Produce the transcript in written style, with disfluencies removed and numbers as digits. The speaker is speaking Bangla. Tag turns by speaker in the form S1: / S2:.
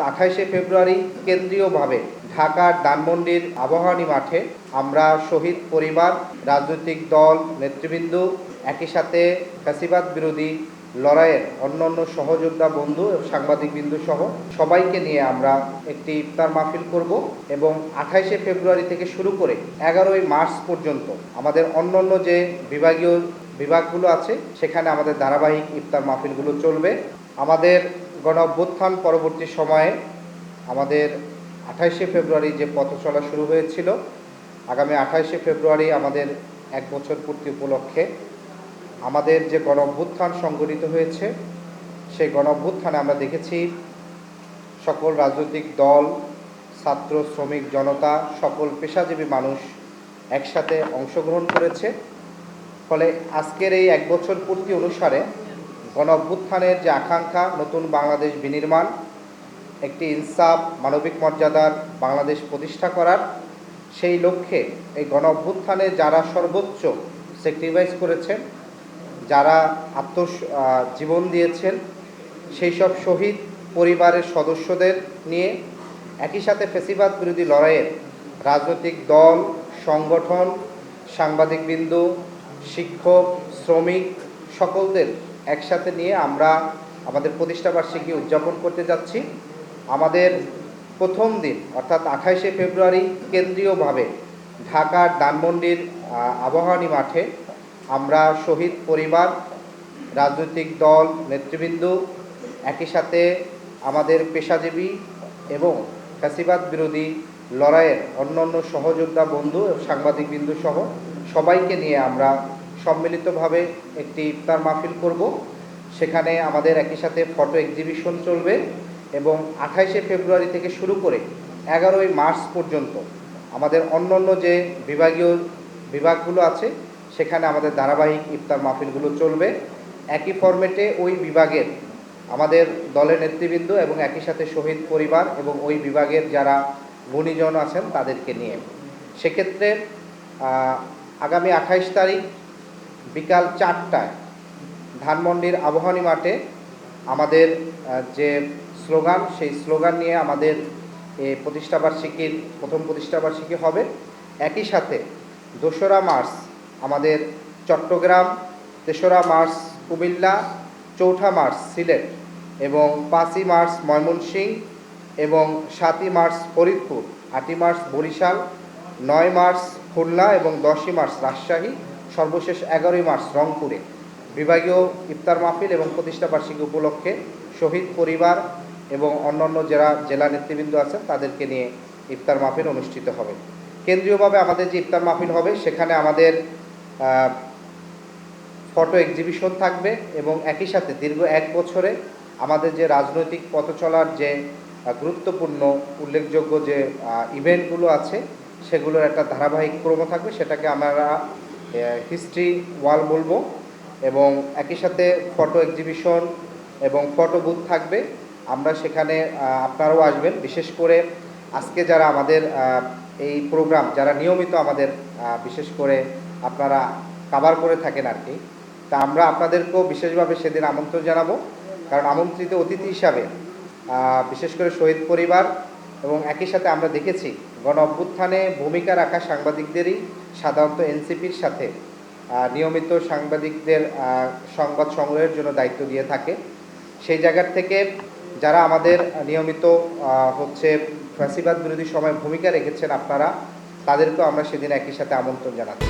S1: 28শে ফেব্রুয়ারি কেন্দ্রীয়ভাবে ঢাকার ধানমন্ডির আবাহনী মাঠে আমরা শহীদ পরিবার, রাজনৈতিক দল, নেতৃবৃন্দ, একই সাথে ফ্যাসিবাদ বিরোধী লড়াইয়ের অন্যান্য সহযোদ্ধা বন্ধু ও সাংবাদিকবৃন্দ সহ সবাইকে নিয়ে আমরা একটি ইফতার মাহফিল করব এবং 28শে ফেব্রুয়ারি থেকে শুরু করে 11ই মার্চ পর্যন্ত আমাদের অন্যান্য যে বিভাগগুলো আছে সেখানে আমাদের ধারাবাহিক ইফতার মাহফিলগুলো চলবে। আমাদের গণ অভ্যুত্থান পরবর্তী সময়ে আমাদের 28শে ফেব্রুয়ারি যে পথ চলা শুরু হয়েছিল, আগামী 28শে ফেব্রুয়ারি আমাদের 1 বছর পূর্তি উপলক্ষে আমাদের যে গণ অভ্যুত্থান সংগঠিত হয়েছে সেই গণ অভ্যুত্থানে আমরা দেখেছি সকল রাজনৈতিক দল, ছাত্র, শ্রমিক, জনতা, সকল পেশাজীবী মানুষ একসাথে অংশগ্রহণ করেছে। ফলে আজকের এই 1 বছর পূর্তি অনুসারে গণ অভ্যুত্থানের যে আকাঙ্ক্ষা, নতুন বাংলাদেশ বিনির্মাণ, একটি ইনসাফ, মানবিক মর্যাদার বাংলাদেশ প্রতিষ্ঠা করার সেই লক্ষ্যে এই গণ অভ্যুত্থানে যারা সর্বোচ্চ স্যাক্রিফাইস করেছেন, যারা জীবন দিয়েছেন, সেই সব শহীদ পরিবারের সদস্যদের নিয়ে একই সাথে ফ্যাসিবাদ বিরোধী লড়াইয়ের রাজনৈতিক দল, সংগঠন, সাংবাদিকবৃন্দ, শিক্ষক, শ্রমিক সকলদের একসাথে নিয়ে আমরা আমাদের প্রতিষ্ঠাবার্ষিকী উদযাপন করতে যাচ্ছি। আমাদের প্রথম দিন অর্থাৎ 28শে ফেব্রুয়ারি কেন্দ্রীয়ভাবে ঢাকার ধানমন্ডির আবাহনী মাঠে আমরা শহীদ পরিবার, রাজনৈতিক দল, নেতৃবৃন্দ, একই সাথে আমাদের পেশাজীবী এবং ফ্যাসিবাদ বিরোধী লড়াইয়ের অন্যান্য সহযোদ্ধা বন্ধু ও সাংবাদিকবৃন্দ সহ সবাইকে নিয়ে আমরা সম্মিলিতভাবে একটি ইফতার মাহফিল করব। সেখানে আমাদের একই সাথে ফটো এক্সিবিশন চলবে এবং 28শে ফেব্রুয়ারি থেকে শুরু করে 11ই মার্চ পর্যন্ত আমাদের অন্যান্য যে বিভাগগুলো আছে সেখানে আমাদের ধারাবাহিক ইফতার মাহফিলগুলো চলবে। একই ফরম্যাটে ওই বিভাগের আমাদের দলের নেতৃবৃন্দ এবং একই সাথে শহীদ পরিবার এবং ওই বিভাগের যারা গুণীজন আছেন তাদেরকে নিয়ে। সেক্ষেত্রে আগামী 28 তারিখ বিকাল 4টায় ধানমন্ডির আবাহনী মাঠে আমাদের যে স্লোগান, সেই স্লোগান নিয়ে আমাদের এই প্রথম প্রতিষ্ঠাবার্ষিকী হবে। একই সাথে 2রা মার্চ আমাদের চট্টগ্রাম, 3রা মার্চ কুমিল্লা, 4ঠা মার্চ সিলেট এবং 5ই মার্চ ময়মনসিংহ এবং 7ই মার্চ ফরিদপুর, 8ই মার্চ বরিশাল, 9 মার্চ খুলনা এবং 10ই মার্চ রাজশাহী, সর্বশেষ 11ই মার্চ রংপুরে বিভাগীয় ইফতার মাহফিল এবং প্রতিষ্ঠাবার্ষিকী উপলক্ষে শহীদ পরিবার এবং অন্যান্য যারা জেলা নেতৃবৃন্দ আছেন তাদেরকে নিয়ে ইফতার মাহফিল অনুষ্ঠিত হবে। কেন্দ্রীয়ভাবে আমাদের যে ইফতার মাহফিল হবে সেখানে আমাদের ফটো এক্সিবিশন থাকবে এবং একই সাথে দীর্ঘ 1 বছরে আমাদের যে রাজনৈতিক পথ চলার যে গুরুত্বপূর্ণ উল্লেখযোগ্য যে ইভেন্টগুলো আছে সেগুলোর একটা ধারাবাহিক ক্রম থাকবে, সেটাকে আমরা হিস্ট্রি ওয়াল বলবো। এবং একই সাথে ফটো এক্সিবিশন এবং ফটো বুথ থাকবে। আমরা সেখানে আপনারাও আসবেন, বিশেষ করে আজকে যারা আমাদের এই প্রোগ্রাম যারা নিয়মিত আমাদের বিশেষ করে আপনারা কভার করে থাকেন আর কি, তা আমরা আপনাদেরকেও বিশেষভাবে সেদিন আমন্ত্রণ জানাবো। কারণ আমন্ত্রিত অতিথি হিসাবে বিশেষ করে শহীদ পরিবার এবং একই সাথে আমরা দেখেছি গণ অভ্যুত্থানে ভূমিকা রাখা সাংবাদিকদেরই সাধারণত এনসিপির সাথে নিয়মিত সাংবাদিকদের সংবাদ সংগ্রহের জন্য দায়িত্ব দিয়ে থাকে। সেই জায়গার থেকে যারা আমাদের নিয়মিত ফ্যাসিবাদ বিরোধী সময় ভূমিকা রেখেছেন আপনারা, তাদেরকেও আমরা সেদিন একই সাথে আমন্ত্রণ জানাচ্ছি।